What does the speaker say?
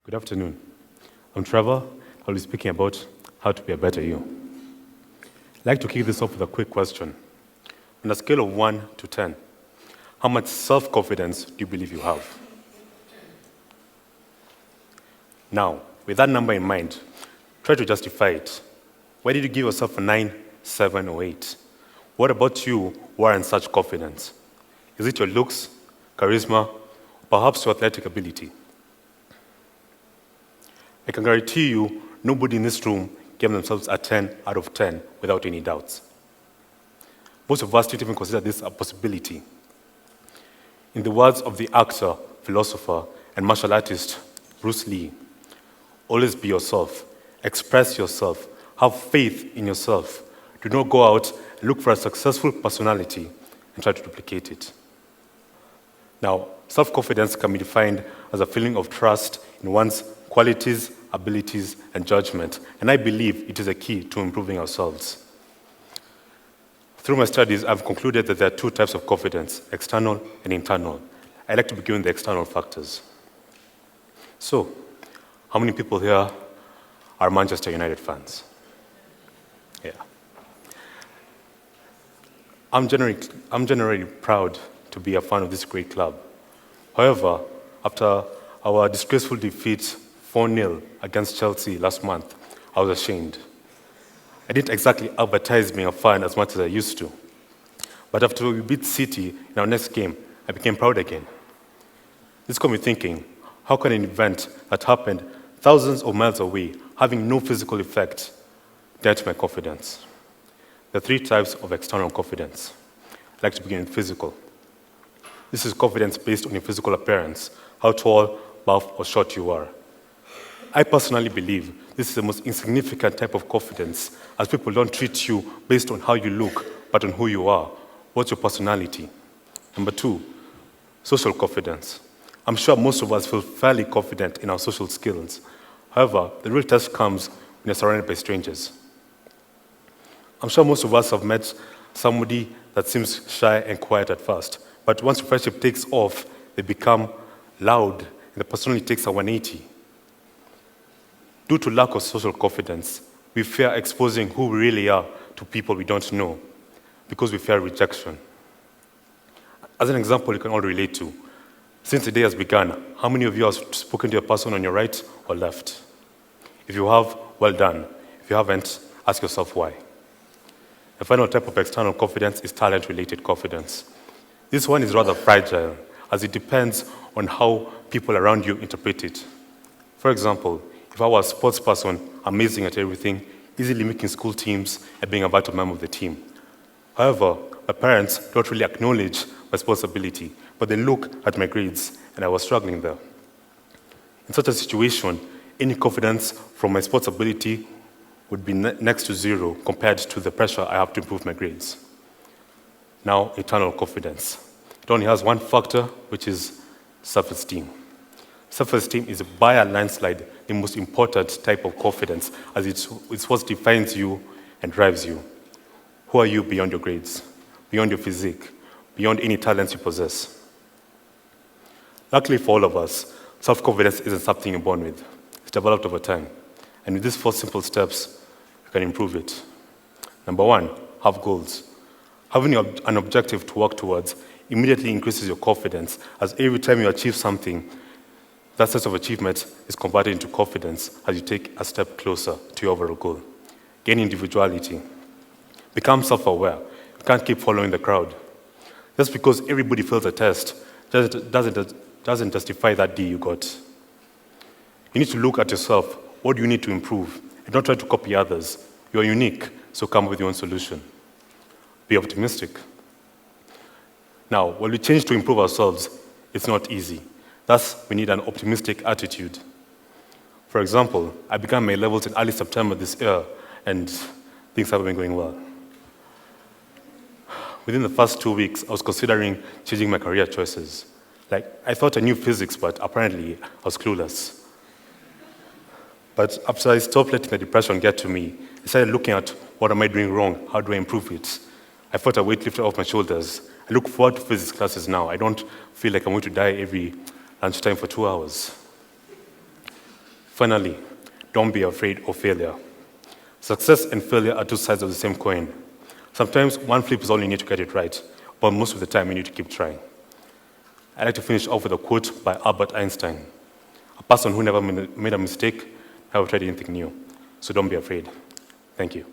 Good afternoon. I'm Trevor. I'll be speaking about how to be a better you. I'd like to kick this off with a quick question. On a scale of 1 to 10, how much self-confidence do you believe you have? Now, with that number in mind, try to justify it. Why did you give yourself a 9, 7, or 8? What about you warrants such confidence? Is it your looks, charisma, or perhaps your athletic ability? I can guarantee you, nobody in this room gave themselves a 10 out of 10 without any doubts. Most of us don't even consider this a possibility. In the words of the actor, philosopher, and martial artist Bruce Lee, always be yourself, express yourself, have faith in yourself. Do not go out and look for a successful personality and try to duplicate it. Now, self-confidence can be defined as a feeling of trust in one's qualities, abilities, and judgment, and I believe it is a key to improving ourselves. Through my studies, I've concluded that there are two types of confidence, external and internal. I'd like to begin with the external factors. So, how many people here are Manchester United fans? Yeah. I'm generally proud to be a fan of this great club. However, after our disgraceful defeat 4-0 against Chelsea last month, I was ashamed. I didn't exactly advertise being a fan as much as I used to. But after we beat City in our next game, I became proud again. This got me thinking, how can an event that happened thousands of miles away, having no physical effect, dent my confidence? There are three types of external confidence. I'd like to begin with physical. This is confidence based on your physical appearance, how tall, buff, or short you are. I personally believe this is the most insignificant type of confidence, as people don't treat you based on how you look, but on who you are. What's your personality? Number 2, social confidence. I'm sure most of us feel fairly confident in our social skills. However, the real test comes when you're surrounded by strangers. I'm sure most of us have met somebody that seems shy and quiet at first, but once your friendship takes off, they become loud, and the personality takes a 180. Due to lack of social confidence, we fear exposing who we really are to people we don't know because we fear rejection. As an example you can all relate to, since the day has begun, how many of you have spoken to a person on your right or left? If you have, well done. If you haven't, ask yourself why. The final type of external confidence is talent-related confidence. This one is rather fragile, as it depends on how people around you interpret it. For example, if I was a sports person, amazing at everything, easily making school teams and being a vital member of the team. However, my parents don't really acknowledge my sports ability, but they look at my grades, and I was struggling there. In such a situation, any confidence from my sports ability would be next to zero compared to the pressure I have to improve my grades. Now, internal confidence. It only has one factor, which is self-esteem. Self-esteem is by a landslide the most important type of confidence, as it's what defines you and drives you. Who are you beyond your grades, beyond your physique, beyond any talents you possess? Luckily for all of us, self-confidence isn't something you're born with. It's developed over time. And with these 4 simple steps, you can improve it. Number 1, have goals. Having an objective to work towards immediately increases your confidence, as every time you achieve something, that sense of achievement is converted into confidence as you take a step closer to your overall goal. Gain individuality. Become self-aware. You can't keep following the crowd. Just because everybody fails a test doesn't justify that D you got. You need to look at yourself. What do you need to improve? And don't try to copy others. You are unique, so come with your own solution. Be optimistic. Now, when we change to improve ourselves, it's not easy. Thus, we need an optimistic attitude. For example, I began my levels in early September this year, and things haven't been going well. Within the first 2 weeks, I was considering changing my career choices. I thought I knew physics, but apparently I was clueless. But after I stopped letting the depression get to me, I started looking at what am I doing wrong, how do I improve it? I felt a weight lifted off my shoulders. I look forward to physics classes now. I don't feel like I'm going to die every lunchtime for 2 hours. Finally, don't be afraid of failure. Success and failure are two sides of the same coin. Sometimes one flip is all you need to get it right, but most of the time you need to keep trying. I'd like to finish off with a quote by Albert Einstein. A person who never made a mistake never tried anything new. So don't be afraid. Thank you.